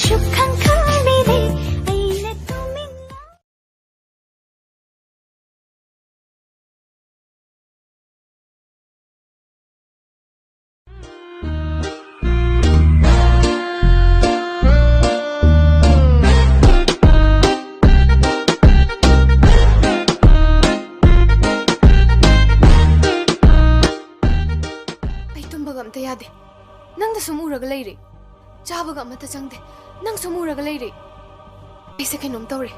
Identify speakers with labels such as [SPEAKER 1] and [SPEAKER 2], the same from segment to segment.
[SPEAKER 1] सुखं कालिरे ऐन तुमिन्ना
[SPEAKER 2] ꯑꯝꯇ ꯌꯥꯗꯦ ꯅꯪꯗ ꯁꯨꯝ ꯎꯔꯒ ꯂꯩꯔꯦ ꯆꯥꯕꯒ ꯑꯃꯠꯇ ꯆꯪꯗꯦ ꯅꯪ ꯁꯨꯝ ꯎꯔꯒ ꯂꯩꯔꯦ ꯑꯩꯁꯦ ꯀꯩꯅꯣꯝ ꯇꯧꯔꯦ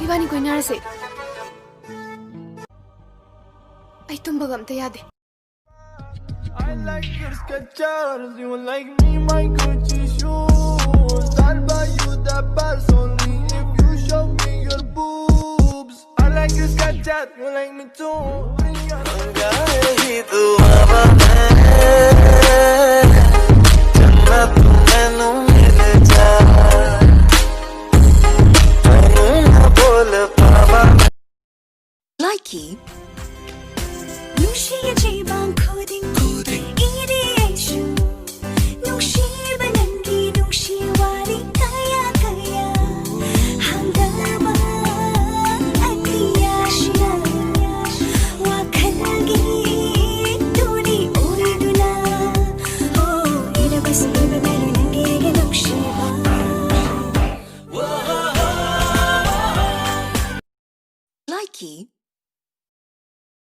[SPEAKER 2] 이반이 ꯀꯣꯏꯅꯔꯁꯦ ꯑꯩ ꯇꯨꯝꯕꯒ ꯑꯝꯇ ꯌꯥꯗꯦ
[SPEAKER 3] I like your Skechers, you like me, my Gucci shoes. I'll buy you the bus only if you show me your boobs. I like your Skechers, you like me too.
[SPEAKER 1] Likey, Lucia Jiba.